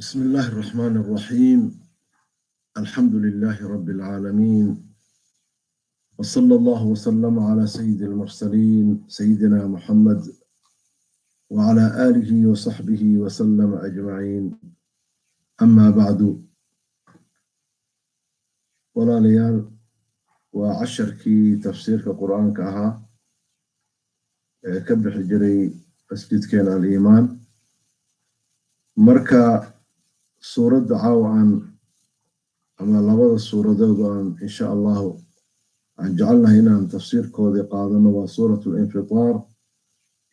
بسم الله الرحمن الرحيم. الحمد لله رب العالمين، وصلى الله وسلم على سيد المرسلين سيدنا محمد وعلى آله وصحبه وسلم أجمعين. أما بعد، walaalyaal waa casharkii tafsiirka qur-aanka ahaa ee ka bixi jiray masjidkeena al-iimaan. marka suuradda caawan ama labada suuradood aan insha allahu aan jecelnahay inaan tafsiirkoodii qaadano waa suuratu linfitaar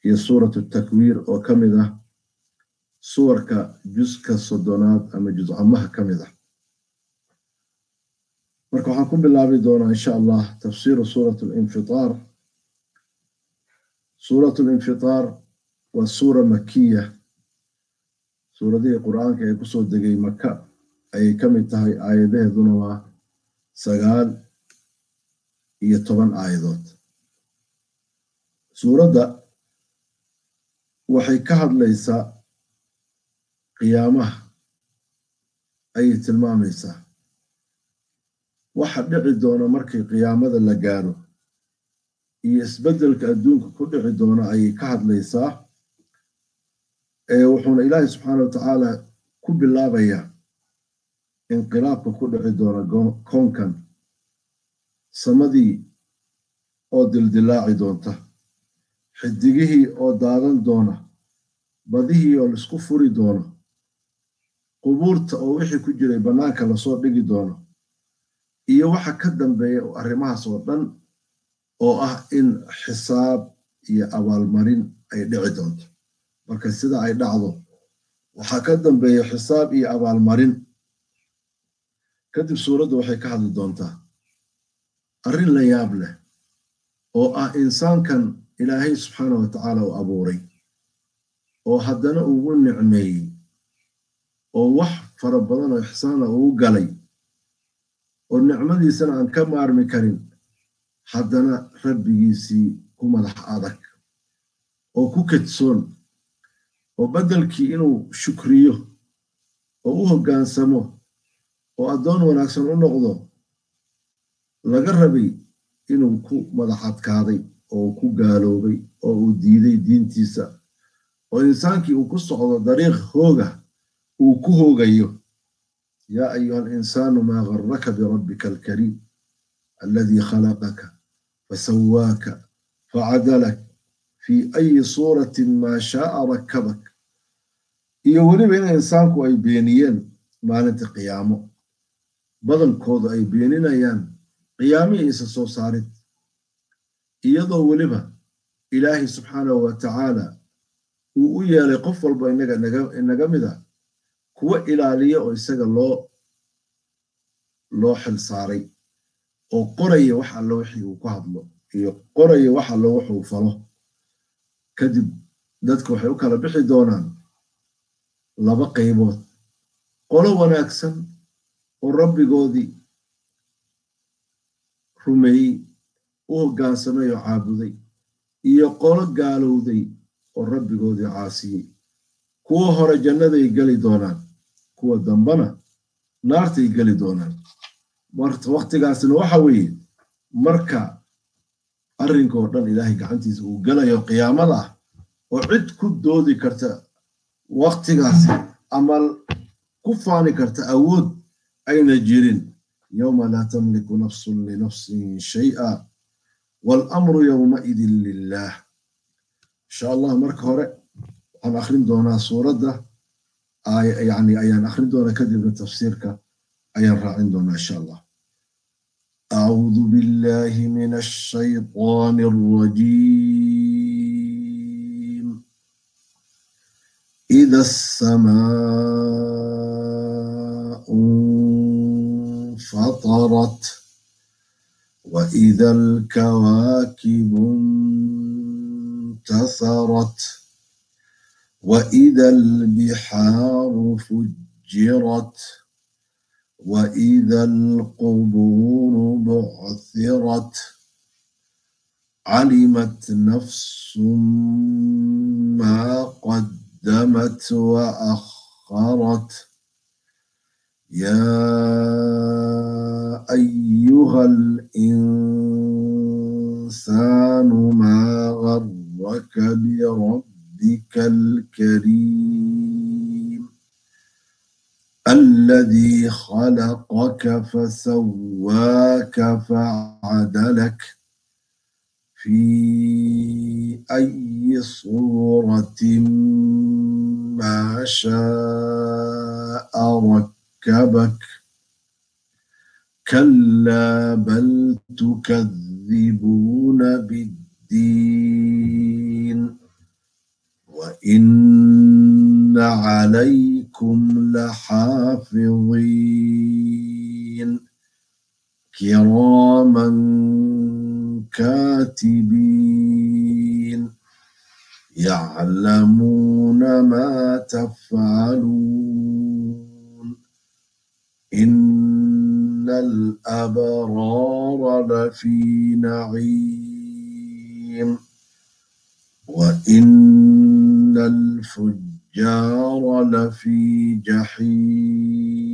iyo suuratu takwiir oo ka mid ah suwarka juska soddonaad ama juscamaha ka mid ah. marka waxaan ku bilaabi doonaa insha allah tafsiiru suuratu linfitaar. suuratu linfitaar waa suura makiya, suuradihii qur-aanka ee kusoo degay maka ayay ka mid tahay. aayadaheeduna waa 9 aayadood. suuradda waxay ka hadlaysaa qiyaamaha ayay tilmaamaysaa. waxa dhici doona markii qiyaamada la gaaro iyo isbeddelka adduunka ku dhici doona ayay ka hadlaysaa. wuxuuna ilaahay subxaana wa tacaala ku bilaabayaa inqilaabka ku dhici doona koonkan, samadii oo dildilaaci doonta, xidigihii oo daadan doona, badihii oo laisku furi doono, qubuurta oo wixii ku jiray bannaanka lasoo dhigi doono, iyo waxa ka dambeeya arrimahaas oo dhan oo ah in xisaab iyo abaalmarin ay dhici doonto. marka sida ay dhacdo waxaa ka dambeeya xisaab iyo abaalmarin. kadib suuraddu waxay ka hadli doontaa arrin la yaab leh oo ah insaankan ilaahay subxaana wa tacaala u abuuray oo haddana ugu nicmeeyey oo wax fara badan oo ixsaana ugu galay oo nicmadiisana aan ka maarmi karin, haddana rabbigiisii ku madax adag oo ku kedsoon oo beddelkii inuu shukriyo oo u hoggaansamo oo addoon wanaagsan u noqdo laga rabay inuu ku madax adkaaday oo ku gaaloobay oo uu diiday diintiisa, oo insaankii uu ku socdo dariiq hooga uu ku hoogayo. yaa ayuha alinsaanu maa garraka birabbika alkariim alladii khalaqaka fasawaaka facadalak fii ayi suuratin maa shaaa rakkabak. iyo weliba in insaanku ay beeniyeen maalinta qiyaamo, badankoodu ay beeninayaan qiyaamihii isa soo saarid, iyadoo weliba ilaahay subxaanahu wa tacaala uu u yeelay qof walba inaga mid a kuwa ilaaliya oo isaga loo xil saaray oo qoraya wax alla wixii uu ku hadlo iyo qoraya wax alla wuxuu falo. kadib dadku waxay u kala bixi doonaan 2 qaybood: qolo wanaagsan oo rabbigoodii rumeeyey, u hoggaansamay oo caabuday, iyo qolo gaalowday oo rabbigoodii caasiyey. kuwa hore jannaday geli doonaan, kuwa dambana naartay geli doonaan. waqtigaasna waxa weeye marka arrinkoo dhan ilaahay gacantiisa uu gelayo qiyaamada ah, oo cid ku doodi karta waqtigaasi ama ku faani karta awood ayna jirin. yowma laa tamliku nafsun linafsin shay'a waalamru yowmaidin lilah. insha allah marka hore waxaan akhrin doonaa suuradda ayaan akhrin doonaa, kadibna tafsiirka ayaan raacin doonaa insha allah. أعوذ بالله من الشيطان الرجيم. إذا السماء انفطرت وإذا الكواكب انتثرت وإذا البحار فجرت وإذا القبور بعثرت علمت نفس ما قدمت وأخرت يا أيها الإنسان ما غرك بربك الكريم الذي خلقك فسواك فعدلك في أي صورة ما شاء ركبك كلا بل تكذبون بالدين وإن عليكم لحافظين كراما كاتبين يعلمون ما تفعلون إن الأبرار لفي نعيم وإن الفجار لفي جحيم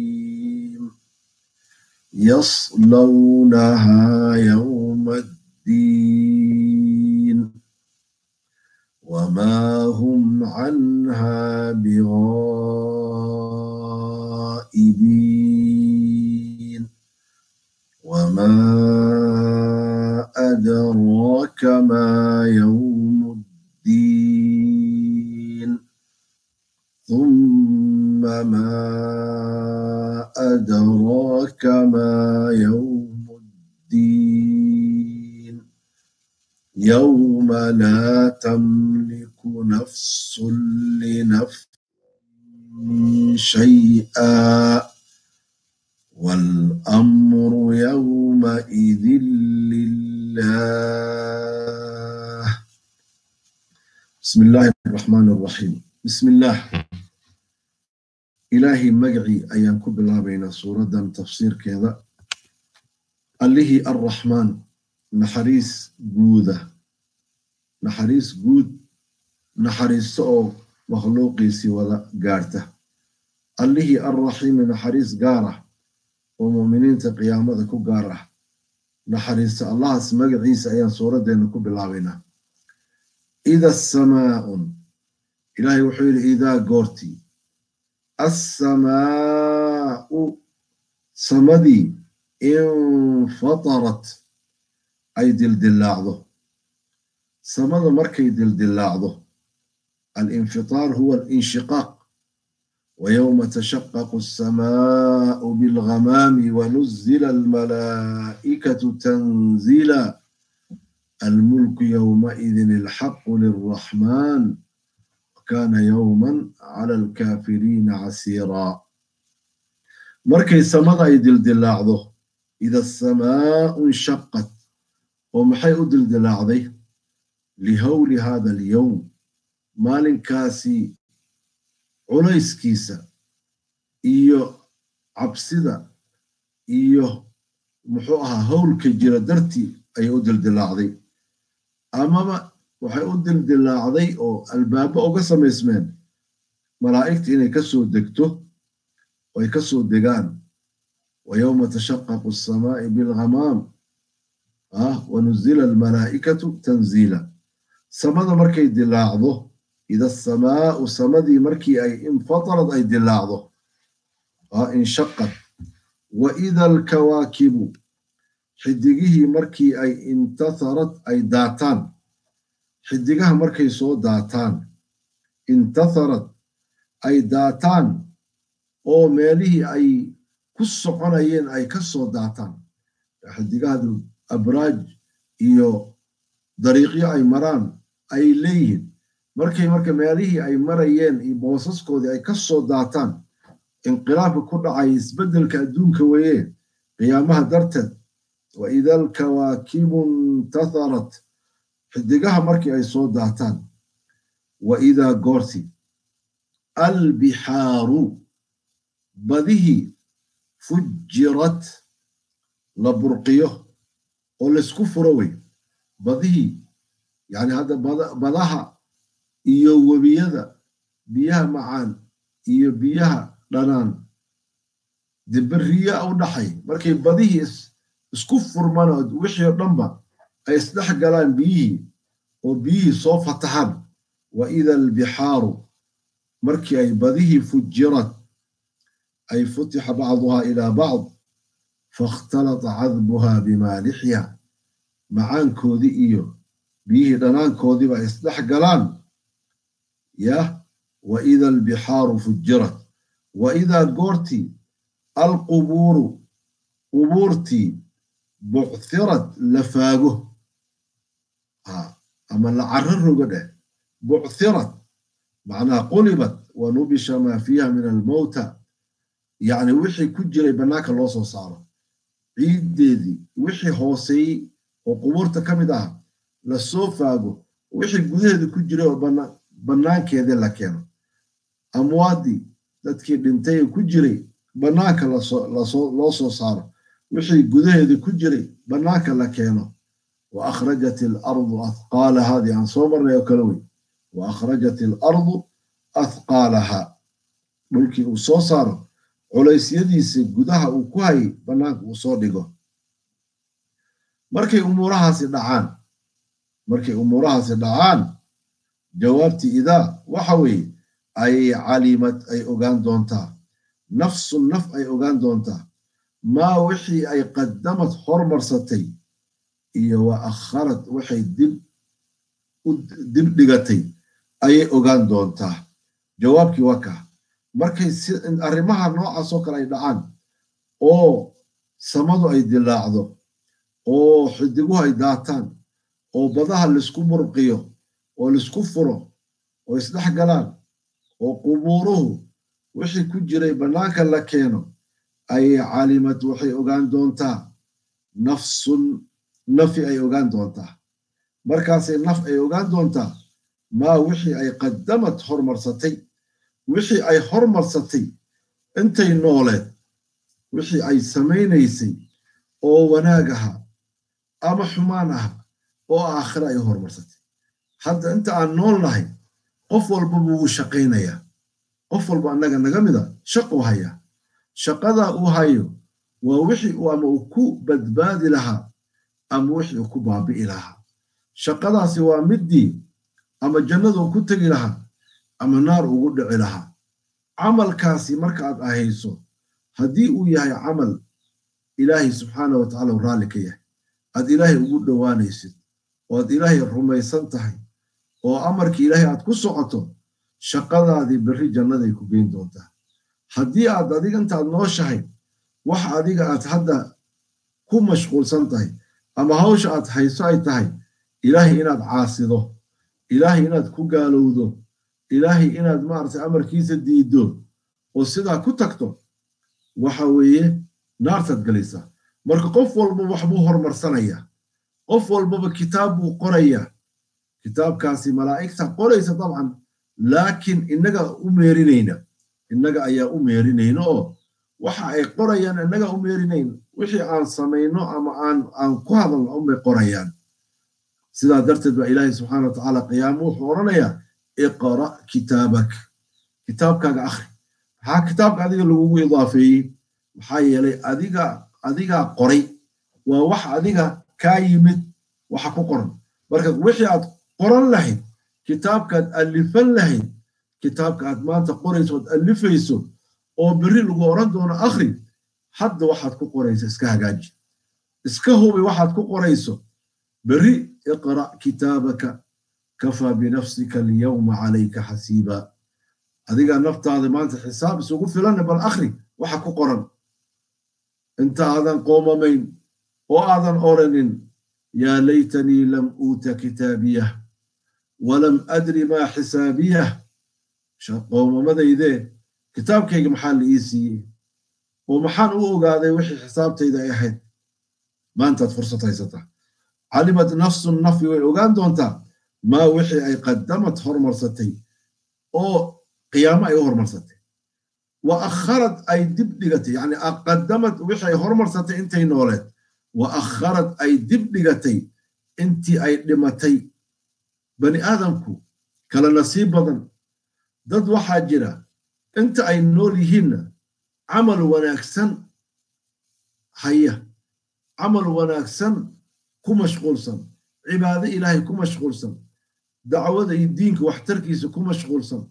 يصلونها يوم الدين وما هم عنها بغائبين وما أدراك ما يوم الدين ثم ما أدراك ما يوم الدين يوم لا تملك نفس لنفس شيئا والأمر يومئذ لله. بسم الله الرحمن الرحيم. بسم الله إلهي مقعي أيام كبلا بين سورة تفسير كذا اللي الرحمن نحريس جودة نحريس جود نحريس سو مخلوقي سوى قارته اللي الرحيم نحريس قاره ومؤمنين قيامة كو قاره نحريس الله اسمه عيسى أيام سورة دين كبلا بينا إذا السماء إلهي وحير إذا قرتي السماء سمدي انفطرت أي دلدلاعضه سمد مركي دلدلاعضه الانفطار هو الانشقاق ويوم تشقق السماء بالغمام ونزل الملائكة تنزيلا الملك يومئذ الحق للرحمن وكان يوما على الكافرين عسيرا مركي سمد أي دلدلاعضه إذا السماء انشقت ومحي دلدلاعضه لهول هذا اليوم مال كاسي عليس كيسا إيو عبسدا إيو محوها هول كجيرة درتي أي دلدلاعضي أمام وحي دلدلاعضي أو الباب أو قسم اسمين ملائكتي إني كسو دكتو ويكسو دقان ويوم تشقق السماء بالغمام ونزل الملائكة تنزيلا سمد مركي دلاعضه إذا السماء سمدي مركي أي انفطرت أي دلاعضه انشقت وإذا الكواكب حدقه مركي أي انتثرت أي داتان حدقها مركي سو داتان انتثرت أي داتان أو ماليه أي كسقنايين أي كسو داتان حدقها أبراج إيو طريقي أي مران أي ليهن مركي ماليه أي مريين أي بوسسكودي أي كسو داتان انقلاب كل عايز بدل كأدون كويه قيامها درتد وإذا الكواكب انتثرت حدقها مركي أي صوت داتان وإذا قرتي البحار بذه فجرت لبرقيه ولسكفروي بذه يعني هذا بضاها إيو وبيذا بيها معان إيو بيها لنان dibiriya u dhaxay markay badihii isku furmaan wixii dhanba ay isdhex galaan biyihii oo biyihii soo fatahaan wa ida albixaaru markii ay badihii fujirat ay futixa bacduha ilaa bacd faاkhtalata cadbuha bimaalixha macaankoodii iyo biyihii dhanaankoodiiba ay isdhex galaan yah wa ida albixaaru fujirat wa idaa goortii alqubuuru qubuurtii bucthirad la faago ama la carro rogo dheh bucthirad macnaha qulibat wa nubisha maa fiiha min almowta yacni wixii ku jiray bannaanka loo soo saaro ciiddeedii wixii hooseeyey oo qubuurta ka mid ah la soo faago wixii gudaheeda ku jiray oo bannaankeedii la keeno amwaaddii dadkii dhintay ku jiray bannaanka loo soo saaro wixii gudaheeda ku jiray bannaanka la keeno wa akhrajat alardu athqaalaha dii aan soo marnay oo kale wey wa akhrajat alardu athqaalaha dhulkii uu soo saaro culaysyadiisa gudaha uu ku hayay bannaanka uu soo dhigo markay umuurahaasi dhacaan jawaabtii idaa waxa weeye ay calimad ay ogaan doontaa nafsu naf ay ogaan doontaa maa wixii ay qadamad hormarsatay iyo wa akharad waxay dib dhigatay ayay ogaan doontaa jawaabkii waa kaa markay arrimaha noocaas oo kale ay dhacaan oo samadu ay dilaacdo oo xidiguhu ay daataan oo badaha laisku murqiyo oo laisku furo oo isdhex galaan oo qubuuruhu wixii ku jiray bannaanka la keeno ayay calimad waxay ogaan doontaa nafsun nafi ay ogaan doontaa markaasay naf ay ogaan doontaa maa wixii ay qadamad hormarsatay wixii ay hormarsatay intay nooleed wixii ay samaynaysay oo wanaag aha ama xumaan aha oo aakhira ay hormarsatay hadda inta aan nool nahay qof walbaba wuu shaqaynayaa qof walba annaga naga mida shaquu hayaa shaqadaa uu hayo waa wixii ama uu ku badbaadi lahaa ama wixii uu ku baabi'i lahaa shaqadaasi waa middii ama jannadu ku tegi lahaa ama naar ugu dhici lahaa camalkaasi markaad ahayso haddii uu yahay camal ilaahay subxaana wa tacaala u raalli ka yahay aad ilaahay ugu dhowaanaysid oo aad ilaahay rumaysan tahay oo amarkii ilaahay aad ku socoto shaqadaadii berri jannaday ku geyn doontaa haddii aad adiga intaad nooshahay wax adiga aad hadda ku mashquulsan tahay ama hawsha aad hayso ay tahay ilaahay inaad caasido ilaahay inaad ku gaalowdo ilaahay inaad maaragtay amarkiisa diiddo oo sidaa ku tagto waxa weeye naartaad galaysaa marka qof walba waxbuu hormarsanayaa qof walbaba kitaab buu qorayaa kitaabkaasi malaa'igta qoraysa dabcan laakiin innaga ayaa u meerinayna oo waxa ay qorayaan innaga u meerinayn wixii aan samayno ama aan ku hadalno unbay qorayaan sidaa darteed baa ilaahay subxaana wa tacaala qiyaamo wuxuu odhanayaa iqra' kitaabkaaga akhri maxaa kitaabka adiga lagugu idaafeeyey maxaa yeelay adigaa qoray waa wax adiga kaa yimid waxa ku qoran marka wixii aad qoran lahayd kitaabkaad alifan lahayd kitaabka aad maanta qorayso ood alifayso oo berri lagu oran doono akhri hadda waxaad ku qorayso iska hagaaji iska hubi waxaad ku qorayso berri iqra' kitaabaka kafaa binafsika alyawma calayka xasiiba adigaa naftaada maanta xisaab isugu filanna bal akhri waxa ku qoran inta aadan qoomamayn oo aadan oranin yaa laytanii lam uuta kitaabiyah walam adri maa xisaabiyah qoomamadaydee kitaabkayga maxaa la ii siiyey oo maxaan u ogaaday wixii xisaabtayda ay ahayd maantaad fursad haysataa calimad nafsun nafi way ogaan doontaa maa wixii ay qadamad hormarsatay oo qiyaamo ay u hormarsatay wa akharad ay dib dhigatay yacni qadamad wixii ay hormarsatay intay nooleed wa akharad ay dib dhigatay intii ay dhimatay bani aadamku kala nasiib badan dad waxaa jira inta ay nool yihiinna عمل وناكسن هيا عمل وناكسن كمشغول سن عبادة إلهي كمشغول سن دعوة الدين واحتركيس كمشغول سن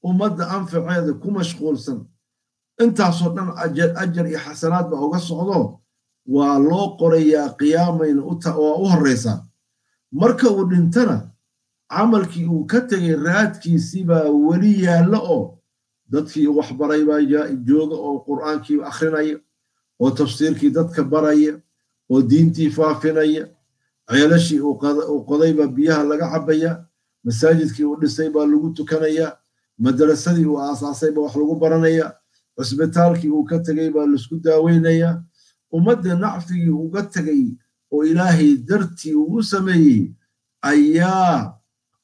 ومد أنفع هذا كمشغول سن انت صرنا أجر حسنات بأوغا صعوده ولو قرية قيامين وأهرسا مركا ودنتنا عملكي وكتغي رادكي سيبا وليا لأو dadkii wax baray baa jooga oo quraankii akhrinaya oo tafsiirkii dadka baraya oo diintii faafinaya ceelashii uu qodayba biyaha laga cabaya masaajidkii uu dhisay baa lagu tukanaya madrasadii uu aasaasay baa wax lagu baranaya cusbitaalkii uu ka tagay baa la isku daaweynaya ummadda nacfigii uu ka tagay oo ilaahay dartii uu sameeyay ayaa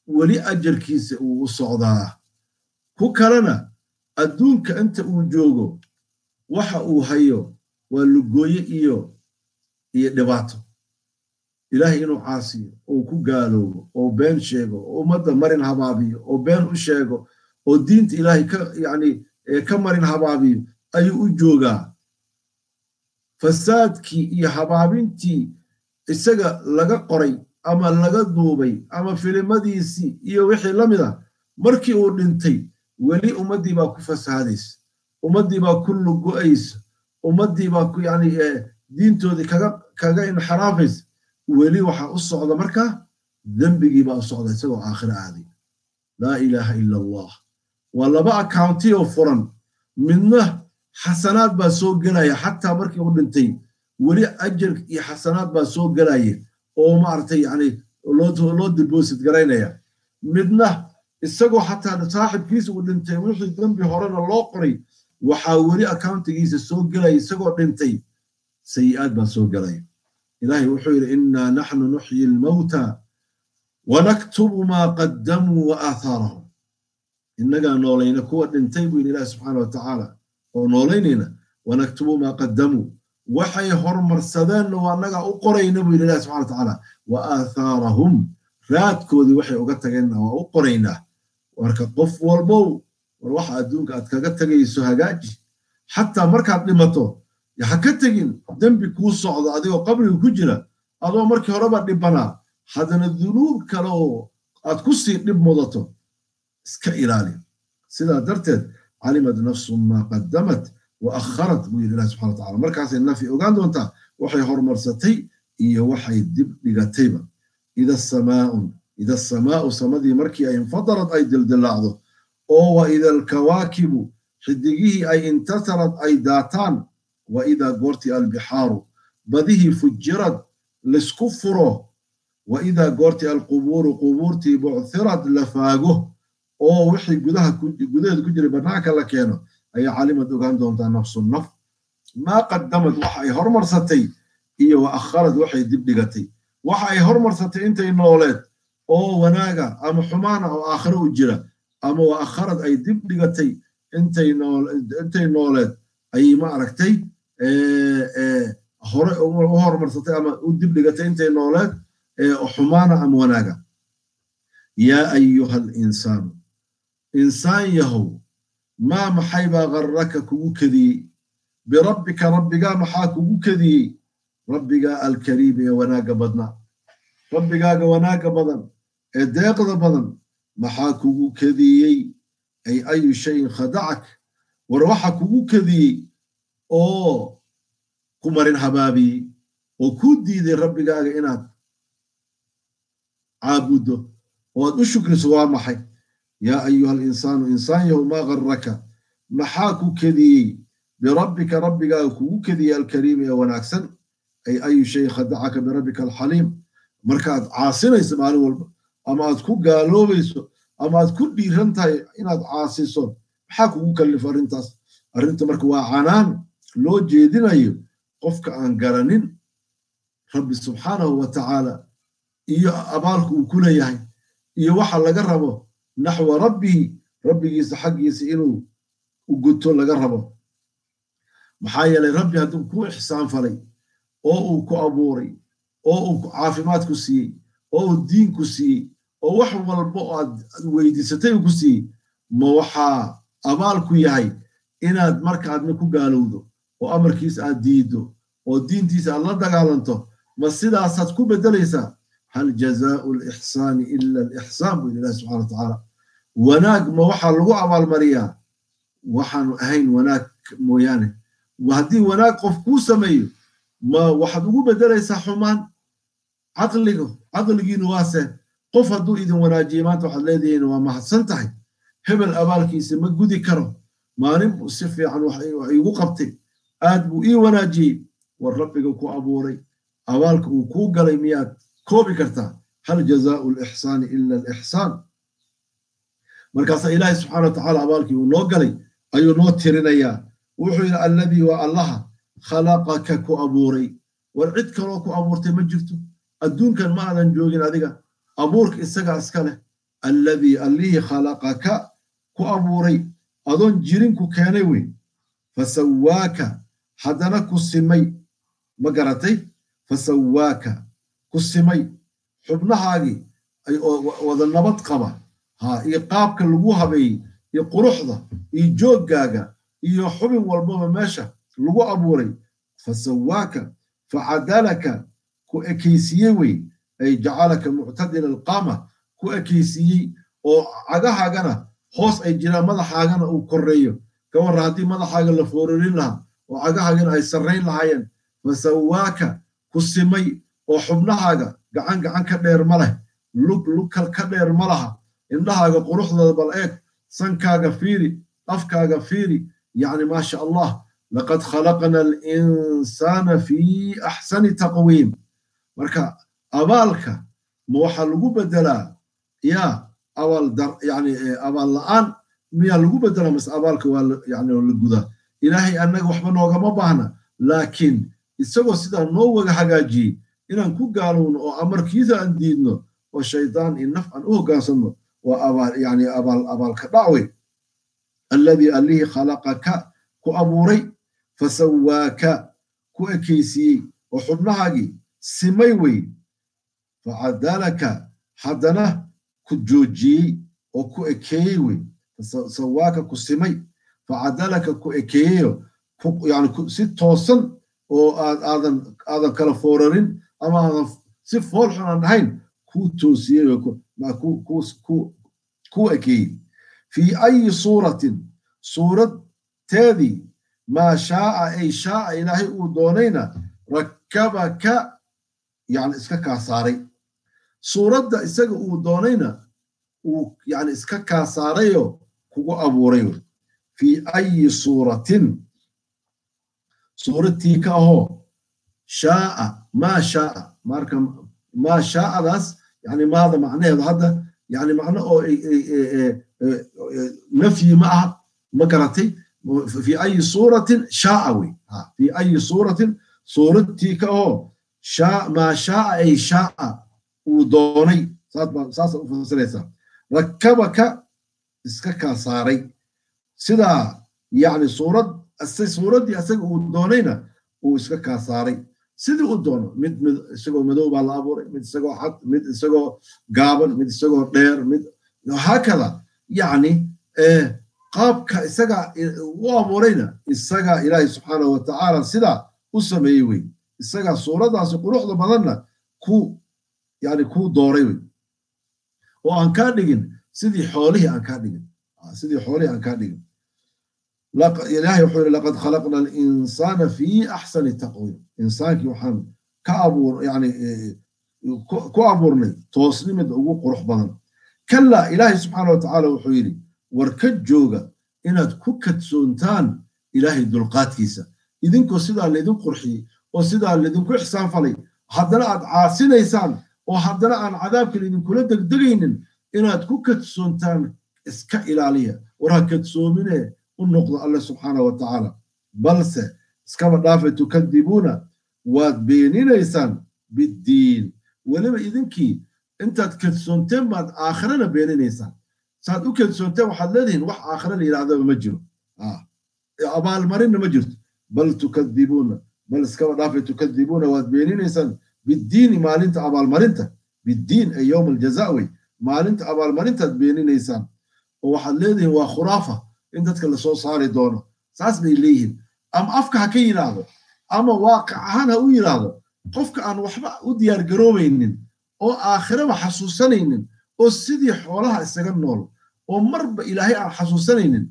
wali ajarkiisa uu socdaa ku kalena adduunka inta uu joogo waxa uu hayo waa lugooye iyo dhibaato ilaahay inuu caasiyo oo ku gaaloobo oo been sheego oo ummadda marin habaabiyo oo been u sheego oo diinta ilaahay ka marin habaabiyo ayuu u joogaa fasaadkii iyo habaabintii isaga laga qoray ama laga duubay ama filimadiisii iyo wixii la mid ah markii uu dhintay weli ummadii baa ku fasaadaysa ummadii baa ku lugo'aysa ummadii baa ku diintoodii kaga inxiraafaysa weli waxa u socda markaa dembigii baa u socda isagoo aakhira aaday laa ilaaha ila allah waa laba accounti oo furan midna xasanaad baa soo gelaya xataa markii uu dhintay weli ajar iyo xasanaad baa soo gelaya oo maartay loo deposit garaynaya midna isagoo xataa saaxibkiisa uu dhintay wixii dambi horena loo qoray waxaa weli accountigiisa soo gelaya isagoo dhintay sayi'aad baa soo gelaya ilaahay wuxuu yidhi innaa naxnu nuxyi almawta wanaktubu maa qaddamuu wa aahaarahum innagaa noolayna kuwa dhintay buu yidhi ilaahi subxaana wa tacaala oo noolaynayna wanaktubu maa qaddamuu waxay hormarsadeenna waa annagaa u qorayna buu yidhi ilaahi subxana wa tacaala wa aahaarahum raadkoodii waxay uga tageenna waa u qoraynaa marka qof walbow war waxa adduunka aad kaga tagayso hagaaji xataa markaad dhimato ha ka tegin dembi kuu socdo adigoo qabriga ku jira adoo markii horeba dhibanaa haddana dunuub kale oo aad ku sii dhib mudato iska ilaali sidaa darteed calimad nafsun maa qaddamat wa akharat buu yidhi ilahi subxana wa tacala markaasay nafi ogaan doontaa waxay horumarsatay iyo waxay dib dhigatayba إذا السماء سمدي مركي أي انفطرت أي دلدلاعضو أو وإذا الكواكب حدقيه أي انتصرت أي داتان وإذا قرتي البحار بذيه فجرت لسكفره وإذا قرتي القبور قبورتي بعثرت لفاقه أو وحي قدها كجري برناك لكينو أي عالمة دوغان دونتا نفس النف ما قدمت وحي هرمرستي إيه وأخرت وحي دبلغتي waxay hormarsatay intay nooleed oo wanaaga ama xumaana oo aakhiro u jira ama waa akharad ay dib dhigatay intay nooleed ay ma aragtay hore u hormarsatay ama u dib dhigatay intay nooleed oo xumaana ama wanaaga yaa ayuha al-insaan insaan yahow maa maxay baa garraka kugu kadiyey birabbika rabbigaa maxaa kugu kadiyey ربك الكريم وناك بدنا ربك وناك بدن ديقظ بدن محاكو كذي أي شيء خدعك وروحك كذي أو كمرين حبابي وكودي ذي ربك إناد عابده وأشكر سواء محي يا أيها الإنسان إنسان يوم ما غرك محاكو كذي بربك كذي الكريم وناكسن أي شيء خدعك بربك الحليم مركات عاصنا يسمعون والب أما تكون قالوا بيسو أما تكون ديرنتها إن عاصيسون حكوا كلف أرنت مركوا عنان لو جيدين أيو قفك عن قرنين رب سبحانه وتعالى إيا أبالك كل يهي إيا وحا لقربه نحو ربي يسحق يسئلوا وقلتوا لقربه محايا لربي هدوم كو إحسان فلي oo uu ku abuuray oo uu caafimaad ku siiyey oo uu diin ku siiyey oo wax walba oo aad weydiisatay ku siiyey ma waxaa abaal ku yahay inaad markaadna ku gaalowdo oo amarkiisa aad diido oo diintiisa aad la dagaalanto ma sidaasaad ku bedelaysaa hal jazaa'u al-ihsaani illa al-ihsaan buu ilaahi subxaana wa tacaala wanaag ma waxaa lagu abaalmariyaa waxaanu ahayn wanaag mooyaane haddii wanaag qof kuu sameeyo ma waxaad ugu bedelaysaa xumaan caqligiinu waase qof hadduu idin wanaajiye maanta waxaad leedihiin waa mahadsan tahay hebel abaalkiisa ma gudi karo maalin buu si fiican wax iigu qabtay aad buu ii wanaajiyey war rabbiga ku abuuray abaalka uu kuu galay miyaad koobi kartaa hal jazaa'u al-ihsaani illa al-ihsaan markaasaa ilaahay subxaana wa tacaala abaalkii uu noo galay ayuu noo tirinayaa wuxuu yidhi alladii waa allaha khalaqaka ku abuuray war cid kaloo ku abuurtay ma jirto adduunkan ma aadan joogin adiga abuurka isagaa iska leh alladii allihii khalaqaka ku abuuray adoon jirin ku keenay wey fasawaaka haddana ku simay ma garatay fasawaaka ku simay xubnahaagii ay wada nabad qaba iyo qaabka lagu habeeyey iyo quruxda iyo jooggaaga iyo xubin walbaba meesha lagu abuuray fasawaaka facadalaka ku ekaysiiyey wey ay jacalaka muctadila alqaama ku ekaysiiyey oo cagahaagana hoos ay jiraan madaxaagana uu koreeyo ka warra haddii madaxaaga la foorarin lahaa oo cagahaagana ay sarrayn lahaayeen fasawaaka ku simay oo xubnahaaga gacan ka dheer ma leh lug ka dheer ma laha indhahaaga quruxdooda bal eeg sankaaga fiiri afkaaga fiiri yacni maasha allah laqad khalaqna al-insaana fii axsani taqwiim marka abaalka ma waxaa lagu bedelaa yaa abaal la'aan miyaa lagu bedelaa mase abaalka waa yani la gudaa ilaahay annaga waxba noogama baahna laakiin isagoo sidaa noo waga hagaajiyey inaan ku gaalowno oo amarkiisa aan diidno oo shaydaan iyo naf aan u hoggaansanno waa abaalka dhacwey alladii allihii khalaqaka ku abuuray fasawaaka ku ekaysiiyey oo xubnahaagii simay wey facadalaka haddana ku joojiyey oo ku ekeeyey wey fasawaaka ku simay facadalaka ku ekeeyeyo yani si toosan oo aadan kala foorarin ama aadan si foolxun aan ahayn kuu toosiyey ku ekeeyey fii ayi suuratin suurad teedii maa shaaa ay shaaa ilaahay uu doonayna rakkabaka yani iska kaa saaray suuradda isaga uu doonayna uu yani iska kaa saarayo kugu abuuray fii ayi suuratin suuradtii ka ahoo shaaa maa shaaa marka maa shaa'adaas yani maada macnaheedu hadda yani macno oo nafyi ma aha ma garatay fii ayi suuratin shaaa wey fii ayi suuratin suuradtii ka ahoo maa shaaa ay shaaa uu doonay saasa u fasiraysaa rakkabaka iska kaa saaray sidaa yani suuraddii asaga uu doonayna uu iska kaa saaray sidii u doono mid isagoo madow baa la abuuray mid isagoo xad mid isagoo gaaban mid isagoo dheer mid haakada yani qaabka isaga u abuurayna isagaa ilaahay subxaanahu wa tacaala sidaa u sameeyey wey isagaa suuradaasi quruxda badanna kuu dooray wey oo aan kaa dhigin sidii xoolihii aan kaa dhigin ilaahay wuxuu yidhi laqad khalaqna al-insaana fii axsani taqwiim insaankii waxaan ku abuurnay toosnimada ugu qurux badan kallaa ilaahay subxaana wa tacaala wuxuu yidhi war ka jooga inaad ku kadsoontaan ilaahay dulqaadkiisa idinkoo sidaa laydin qurxiyey oo sidaa laydinku ixsaan falay haddana aad caasinaysaan oo haddana aan cadaabka laydinkula degdegaynin inaad ku kadsoontaan iska ilaaliya war ha kadsoomine u noqdo alle subxaana wa tacaala balse iskaba dhaafe tukadibuuna waad beeninaysaan biddiin weliba idinkii intaad kadsoonteen baad aakhirana beeninaysaan saad u kadsoonteen waxaad leedihiin wax aakhira la yidhahdaba ma jiro abaalmarinna ma jirto bal tukadibuuna bal iskaba dhaafe tukadibuuna waad beeninaysaan biddiini maalinta abaalmarinta biddiin ee yowm aljaza wey maalinta abaalmarintaad beeninaysaan oo waxaad leedihiin waa khuraafa in dadka lasoo saari doono saas bay leeyihiin ama afka ha ka yiraahdo ama waaqic ahaan ha u yiraahdo qofka aan waxba u diyaar garoobaynin oo aakhiraba xasuusanaynin oo sidii xoolaha isaga nool oo marba ilaahay aan xasuusanaynin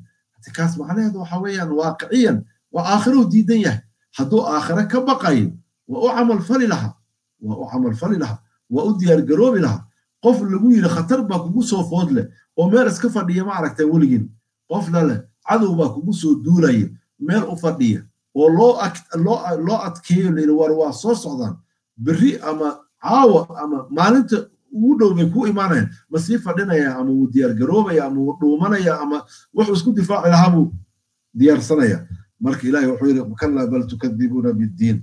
kaas macnaheedu waxa weeyaan waaqiciyan waa aakhiruu diidan yahay hadduu aakhira ka baqayo waa u camal fali lahaa waa u diyaar garoobi lahaa qof lagu yiri khatar baa kugu soo food leh oo meel iska fadhiya ma aragtay weligiin qof lale cadow baa kugu soo duulaya meel u fadhiya oo loo adkeeyo leeyahay war waa soo socdaan berri ama caawa ama maalinta ugu dhow bay ku imaanayaan ma sii fadhinaya ama wuu diyaar garoobaya ama wuu dhuumanaya ama wuxuu isku difaaci lahaa buu diyaarsanaya marka ilaahay wuxuu yiri kallaa bal tukadibuuna biddiin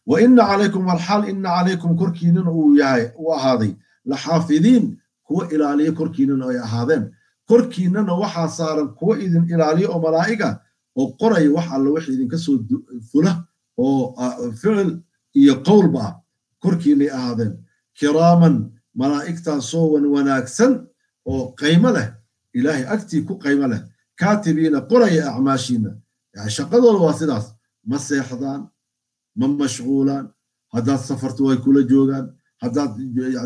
wa inna calaykum walxaal inna calaykum korkiinan uu ahaaday laxaafidiin kuwa ilaaliya korkiinan ay ahaadeen korkiinana waxaa saaran kuwa idin ilaaliya oo malaa'iga oo qoraya wax alla wixii idinka soo fula oo ficil iyo qowlba ah korkiinay ahaadeen kiraaman malaa'igtaasoo wanaagsan oo qaymo leh ilaahay agtii ku qaymo leh kaatibiina qoraya acmaashiina yani shaqadooda waa sidaas ma seexdaan ma mashquulaan haddaad safarto way kula joogaan haddaad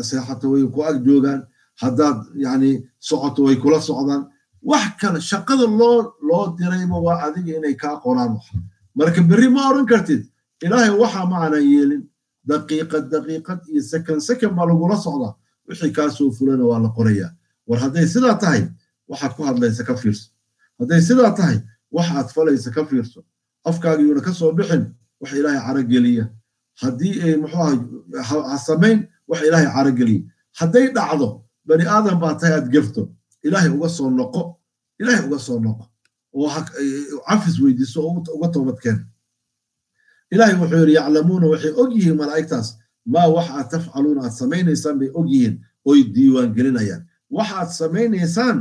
seexato way ku ag joogaan haddaad yani socoto way kula socdaan wax kale shaqada loo dirayba waa adiga inay kaa qoraan marka berri ma oran kartid ilaahay waxa ma aanan yeelin daqiiqad iyo second baa lagula socdaa wixii kaa soo fulana waa la qorayaa war hadday sidaa tahay waxaad ku hadlaysa ka fiirso hadday sidaa tahay waxaad falaysa ka fiirso afkaagiyuuna ka soo bixin wax ilaahay carageliya haddii ay ha samayn wax ilaahay carageliya hadday dhacdo bani aadam baa tahay aad gefto ilaahay uga soo noqo oo cafis weydiiso oo uga toobadkeen ilaahay wuxuu yiri yaclamuuna waxay og yihiin malaa'igtaas maa wax aad tafcaluuna aad samaynaysaan bay og yihiin oy diiwaan gelinayaan waxaad samaynaysaan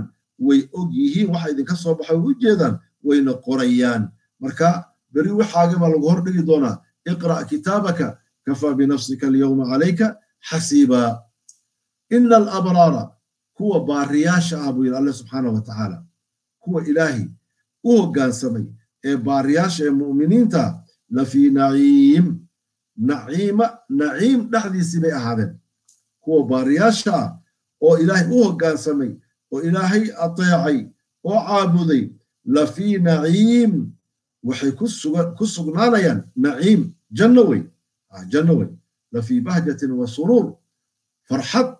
way og yihiin waxa idinka soo baxay u jeedaan wayna qorayaan marka beri waxaaga baa lagu hordhigi doonaa iqra' kitaabaka kafaa binafsika alyawma calayka xasiiba ina alabraara kuwa baariyaasha ah buu yidhi alle subxaanahu wa tacaala kuwa ilaahay u hoggaansamay ee baariyaasha ee mu'miniinta lafii naciim dhexdiisii bay ahaadeen kuwa baariyaasha ah oo ilaahay u hoggaansamay oo ilaahay ateecay oo caabuday lafii naciim waxay ku sugnaanayaan naciim janno wey lafii bahjatin wa suruur farxad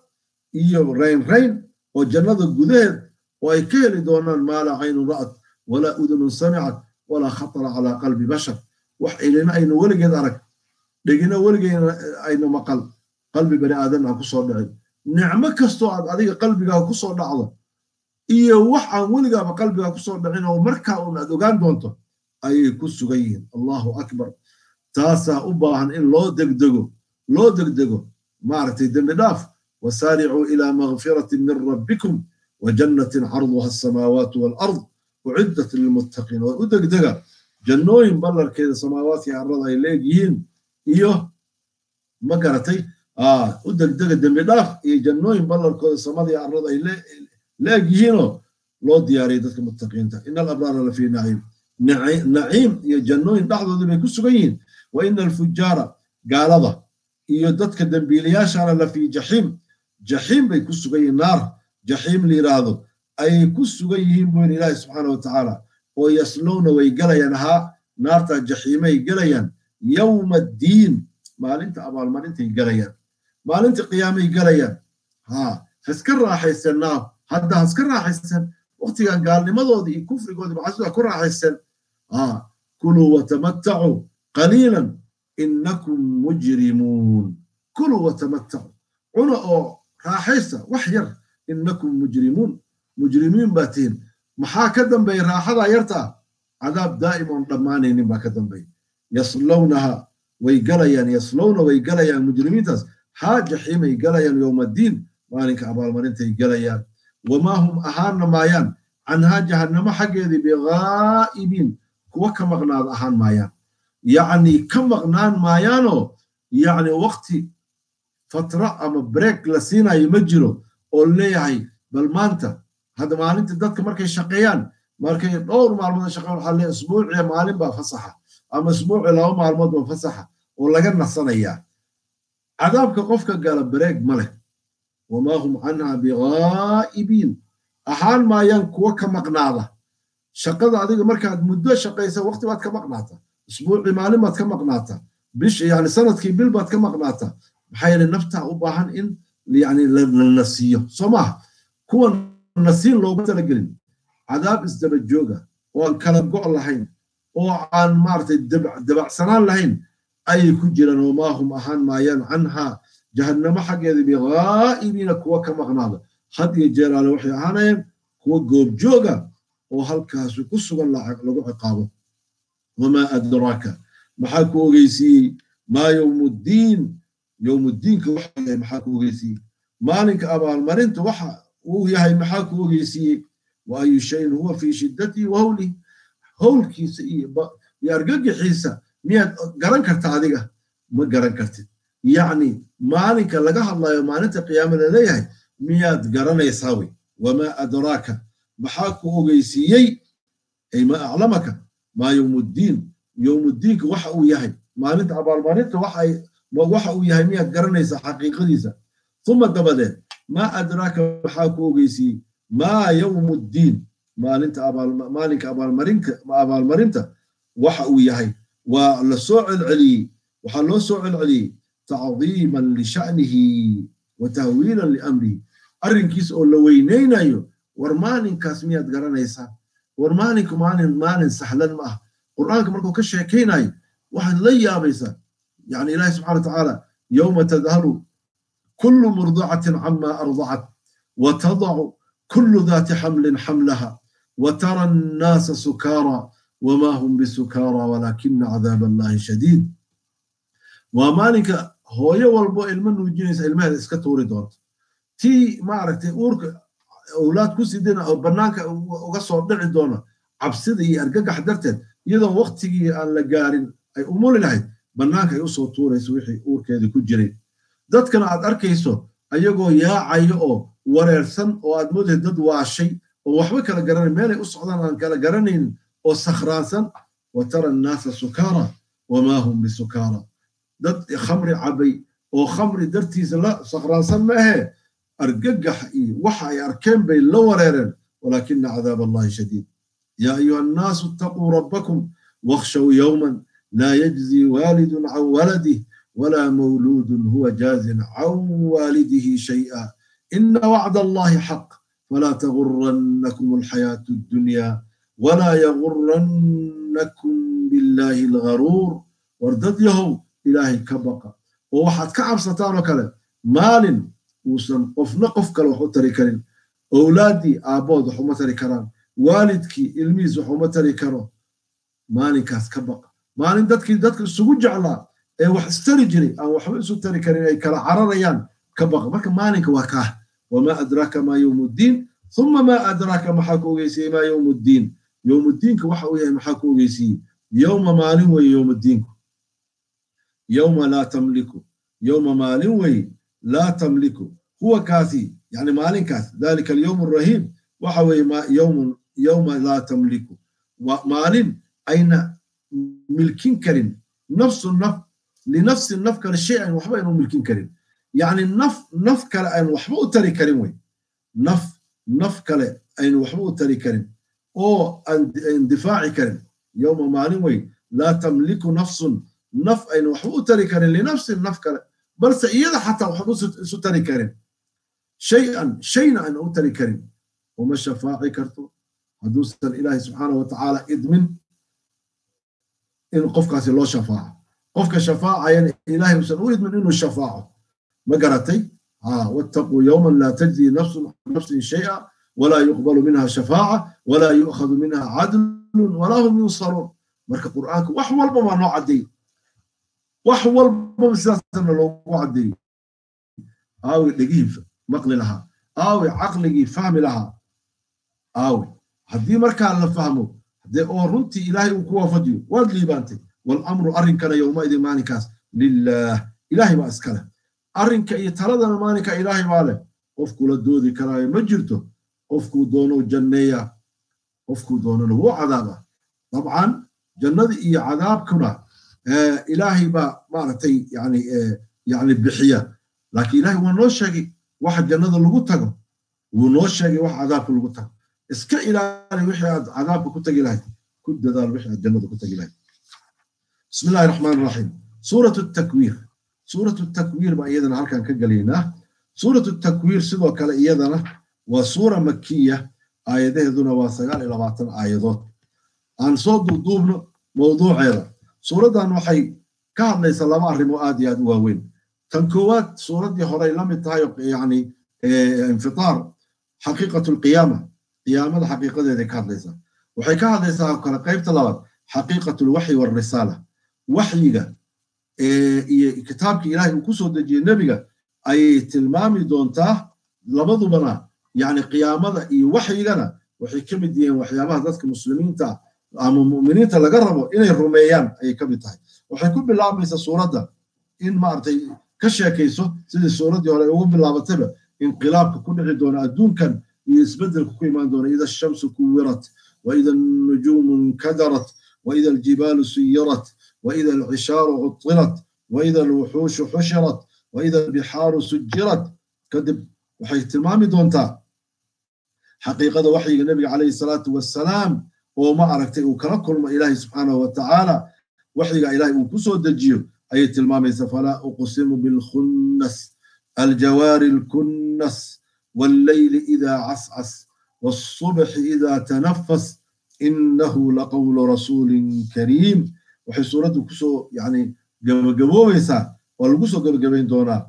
iyo rayn oo jannada gudaheed oo ay ka heli doonaan maa laa caynun ra'at walaa udunun samicat walaa khatara calaa qalbi bashar wax ilina ayna weligeed arag dhegina weligeed ayna maqal qalbi bani aadan aan ku soo dhicin nicmo kastoo aad adiga qalbigaaga ku soo dhacdo iyo wax aan weligaaba qalbigaaga ku soo dhicin oo markaa uun aad ogaan doonto ayay ku sugan yihiin allahu akbar taasaa u baahan in loo degdego maaragtay dembi dhaaf wasaaricuu ilaa magfiratin min rabbikum wajannatin carduha asamaawaatu waalard uciddat lilmuttaqiin oo u degdega jannooyin ballarkeeda samaawaadkii arlada ay leegyihiin iyo ma garatay u degdega dembi dhaaf iyo jannooyin ballarkooda samadii arlada ay leegyihiinoo loo diyaariyay dadka muttaqiinta ina alabraara lafii naciim iyo jannooyin dhexdoodii bay ku sugan yihiin wa ina alfujaara gaalada iyo dadka dembiilayaashana lafii jaxiim bay ku sugan yihiin naar jaxiim la yiraahdo ayay ku sugan yihiin buu yidhi ilaahi subxaanahu wa tacaala oo yaslowna way galayaan naarta jaxiimay galayaan yowma addiin maalinta abaalmarintay galayaan maalinta qiyaamay galayaan haska raaxaysan hadda haska raaxaysan waqtigan gaalnimadoodii iyo kufrigoodii macasuda ku raaxaysan kuluu watamattacuu qaliilan innakum mujrimuun kuluu watamattacuu cuna oo raaxaysa wax yar innakum mujrimiin baa tihin maxaa ka dambeeya raaxadaa yartaa cadaab daa'im oon dhammaanaynin baa ka dambeeya yaslowna way galayaan mujrimiintaas jaxiimay galayaan yowma addiin maalinka abaalmarintay galayaan wamaa hum ahaanna maayaan canhaa jahannamo xaggeedii bighaa'ibiin kuwa ka maqnaad ahaan maayaan yacni ka maqnaan maayaanoo yacni waqti fatra ama break la siinayo ma jiro oo leeyahay bal maanta hadda maalinta dadka markay shaqeeyaan markay dhowr maalmood shaqo waxa la isbuuciya maalin baa fasaxa ama isbuuci laba maalmood baa fasaxa oo laga nasanayaa cadaabka qofka gala bareeg male wama hum anha bighaaibin ahaan maayaan kuwa ka maqnaada shaqada adiga markaad muddo shaqaysa waqti baad ka maqnaata isbuuci maalin baad ka maqnaata bish yani sanadkii bil baad ka maqnaata maxaa yeelay nafta u baahan in yani la nasiyo sooma kuwa nasiin loogu talagelin cadaab isdaba jooga oo aan kala go' lahayn oo aan maartay dabacsanaan lahayn ay ku jiraan wama hum ahaan maayaan canha jahannama xaggeeda bighaaibina kuwa ka maqnaada had iyo jeer alle waxay ahaanayeen kuwa goob jooga oo halkaas ku sugan lagu ciqaabo wama adraka maxaa ku ogeysiyey maa yowmuddiinka waxa yahay maxaa ku ogeysiyey maalinka abaalmarinta waxa uu yahay maxaa ku ogeysiyey wa ayu shayin huwa fii shiddatihi wa hawlihi howlkiisa iyo argagixiisa miyaad garan karta adiga ma garan kartid yacni maalinka laga hadlayo maalinta qiyaama la leeyahay miyaad garanaysaa wey wamaa adraaka maxaa ku ogeysiiyey ay ma aclamaka maa yowmuddiinka waxa uu yahay maalinta abaalmarinta waxa uu yahay miyaad garanaysaa xaqiiqadiisa uma dabadeed maa adraaka maxaa ku ogeysiiyey maa yowmuddiin maalinka abaalmarinta waxa uu yahay waa la soo celceliyey waxaa loo soo celceliyey tacdiiman lisha'nihi wa tahwiilan liamrihi arrinkiisa oo la weynaynayo war maalinkaas miyaad garanaysaa war maalinku maalin sahlan ma ah qur'aanka markuu ka sheekaynayo waxaad la yaabaysaa yani ilaahi subxana watacaala yowma tadhalu kullu murdicatin cama ardacat wa tadacu kullu daati xamlin xamlaha wa tara annaasa sukaara wama hum bisukaara walaakina cadaaba allahi shadiid waa maalinka hooyo walbo ilmo nuujinaysa ilmaheeda iska tuuri doonto tii maaragtay uurka awlaad ku sidina oo bannaanka uga soo dhici doona cabsida iyo argagax darteed iyadoo waqtigii aan la gaarin ay umuli lahayd bannaanka ay usoo tuurayso wixii uurkeeda ku jiray dadkana aad arkayso ayagoo yaacayo oo wareersan oo aad moodaysa dad waashay oo waxba kala garanayn meelay u socdaan aan kala garanaynin oo sakhraansan wa tara annaasa sukaara wamaa hum bisukaara dad khamri cabay oo khamri dartiisa la sakhraansan ma ahe argagax iyo waxa ay arkeen bay la wareereen walaakina cadaab allahi shadiid yaa ayuha annaasu ittaquu rabbakum wakhshaw yowman laa yajzi waalidun can waladih walaa mawluudun huwa jaazin can waalidihi shay'a ina wacda allahi xaq falaa tagurannakum alxayaatu addunya walaa yagurannakum billahi algharuur war dad yahow ilaahay ka baqa oo waxaad ka cabsataan oo kale maalin uusan qofna qof kale wax u tari karin owlaaddii aabbood wax uma tari karaan waalidkii ilmihiis wax uma tari karo maalinkaas ka baqa maalin dadka isugu jeclaa ee wax istari jiray aan waxba isu tari karin ay kala cararayaan ka baqa marka maalinka waa kaah wamaa adraaka maa yowmuddiin uma maa adraaka maxaa ku ogeysiyey maa yowmuddiin yowmuddiinka waxa uu yahay maxaa ku ogeysiyey yowma maalin weeye yowmuddiinku yowma laa tamliku yowma maalin weeye laa tamliku huwa kaasi yani maalinkaas dalika alyowm alrahiim waxa weeye yowma laa tamliku maalin ayna milkin karin linafsin naf kale shay an waxba aynu milkin karin yani naf kale aynu waxba u tari karin wey naf kale aynu waxba u tari karin oo aan difaaci karin yowma maalin wey laa tamliku nafsun naf aynu waxba u tari karin linafsin naf kale balse iyada xataa waxba isu tari karin shayna aynu u tari karin uma shafaaci karto hadduusan ilaahi subxaanahu watacaala idmin in qofkaasi loo shafaaco qofka shafaacayana ilaahay usan u idmin inuu shafaaco ma garatay wattaquu yowman laa tajzi nafsun can nafsin shay'a walaa yuqbalu minha shafaaca walaa yu'khadu minha cadlun walaa hum yunsaruun marka qur'aanka wax walba waa noo caddeeyey wax walbaba sidaasna loogu caddeeyey aawi dhegihii maqli lahaa aawi caqligii fahmi lahaa aawi haddii markaa la fahmo dee oo runtii ilaahay uu ku waafajiyo waad liibaantay walamru arrinkana yowmaidin maalinkaas lilaah ilaahay baa iska leh arrinka iyo taladana maalinka ilaahay baa leh qofkula doodi karaayo ma jirto qofkuu doonou janneeyaa qofku doonana wuu cadaabaa dabcan jannada iyo cadaabkuna ilaahay baa maaragtay yani bixiya laakiin ilaahay waa noo sheegay waxa jannada lagu tago wuu noo sheegay waxa cadaabka lagu tago iska ilaali wixii aad cadaabka ku tagi lahayd ku dadaal wixii aad jannada ku tagi lahayd بسم الله الرحمن الرحيم سورة التكوير سورة التكوير بأيضنا هل كان كجلينا سورة التكوير سيدو كلا أيضنا وسورة مكية آياته دون واسقال إلى بعض آيات عن صوت ضمن موضوع أيضا سورة دان وحي كان ليس لما أرمو آديات ووين تنكوات سورة دي هراي لم يتعيق يعني انفطار حقيقة القيامة قيامة حقيقة دي كان ليس وحي كان ليس كلا قيب طلبات حقيقة الوحي والرسالة وحيغا كتابك إلهي وكسو دجي النبي أي تلمامي دونتا لبضبنا يعني قيامة وحيغنا وحي كمدين وحيابها ذاتك المسلمين تا أما المؤمنين تا لقربوا إلي الروميان أي كمدتاي وحي كون بالله بيسا سورة دا إن ما أرتي كشيا كيسو سيدي السورة دي ولا يقول بالله بطبع انقلابك كون عدونا أدون كان يسبدل كويمان دون إذا الشمس كورت وإذا النجوم انكدرت وإذا الجبال سيرت وإذا العشار عطلت وإذا الوحوش حشرت وإذا البحار سجرت كذب وحي تلمامي دونتا حقيقة وحي النبي عليه الصلاة والسلام وما عرفته وكركل ما إلهي سبحانه وتعالى وحي إلهي وكسو دجيو أي تلمامي فلا أقسم بالخنس الجوار الكنس والليل إذا عسعس والصبح إذا تنفس إنه لقول رسول كريم وحي سورة كسو يعني قبويسا والقسو قبين دونا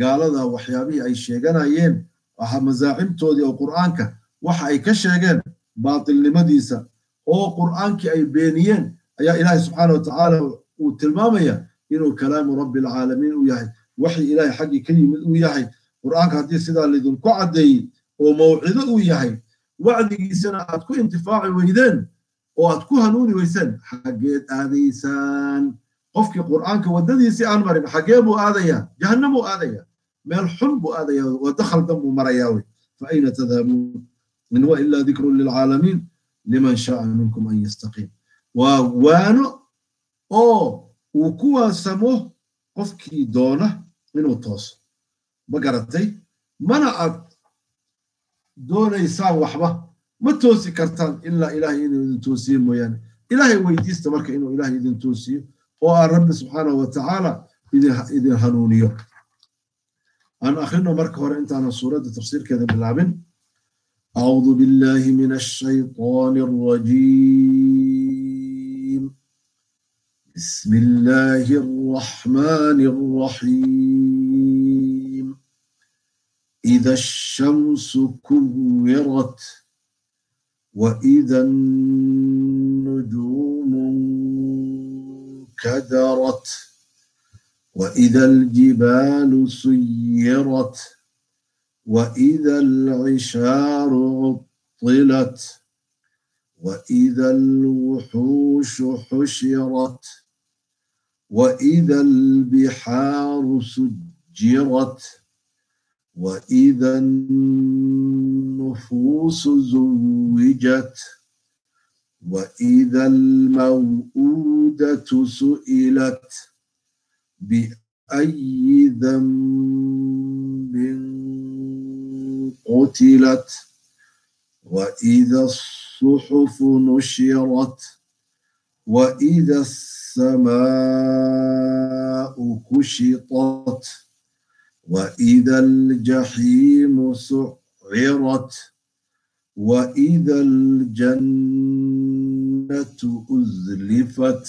قال هذا وحيابي أي شيغان أيين وحا مزاعم تودي أو قرآنك وحا أي كشيغان باطل لمديسا أو قرآنك أي بينيين أي إلهي سبحانه وتعالى وتلمامية إنه كلام رب العالمين وياهي وحي إلهي حقي كلمة وياهي قرآنك هدي سيدا اللي دون كعدي وموعظة وياهي وعدي سنة أتكو انتفاعي ويدين وأتكو هنوني ويسن حقيت آذيسان قفك قرآنك وددي سي أنمرين حقيبو آذيا جهنمو آذيا مال حلبو آذيا ودخل دمو مرياوي فأين تذهبون إن هو إلا ذكر للعالمين لمن شاء منكم أن يستقيم ووانو وكوا سموه قفكي دونه منو توس بقرتي منعت دون يساو وحبه ما توسي كرتان إلا إلهي إذن توسي موياني إلهي ويديست مركا إنه إلهي إذن توسي والرب سبحانه وتعالى إذن هنونيو أنا أخيرنا مركا هورا أنت عن الصورة تفسير كذا باللعبين أعوذ بالله من الشيطان الرجيم بسم الله الرحمن الرحيم إذا الشمس كورت وإذا النجوم انكدرت وإذا الجبال سيرت وإذا العشار عطلت وإذا الوحوش حشرت وإذا البحار سجرت وإذا النفوس زوجت وإذا الموءودة سئلت بأي ذنب قتلت وإذا الصحف نشرت وإذا السماء كشطت وإذا الجحيم سعرت وإذا الجنة أزلفت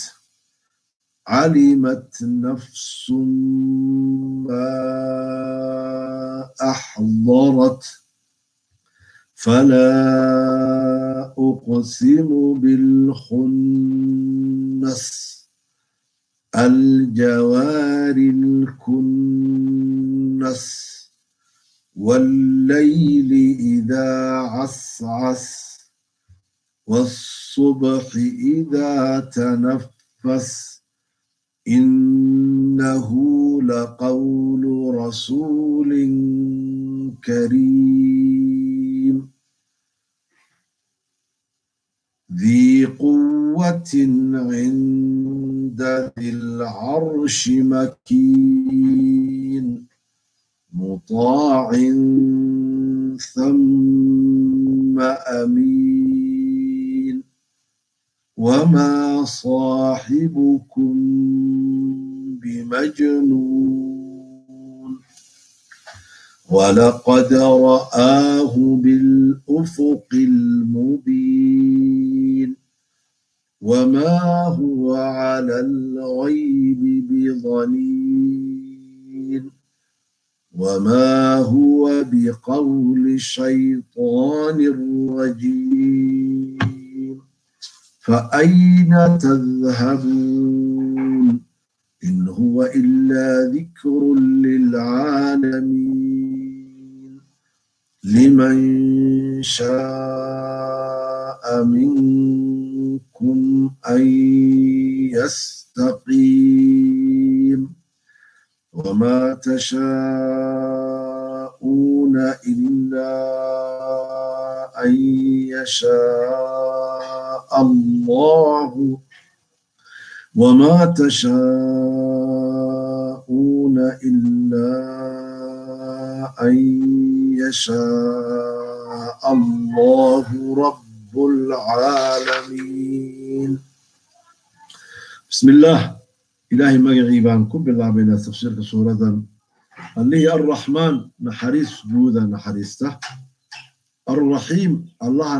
علمت نفس ما أحضرت فلا أقسم بالخنس الجوار الكنس والليل إذا عسعس والصبح إذا تنفس إنه لقول رسول كريم عند ذي العرش مكين مطاع ثم أمين وما صاحبكم بمجنون ولقد رآه بالأفق المبين وما هو على الغيب بضنين وما هو بقول شيطان رجيم فأين تذهبون إن هو إلا ذكر للعالمين لمن شاء منكم أن يستقيم وما تشاءون إلا أن يشاء الله وما تشاءون إلا أن يشاء الله رب العالمين. بسم الله إلهي مغعي بان كبلا بين تفسير سورة اللي الرحمن نحريس جودا نحريسته الرحيم الله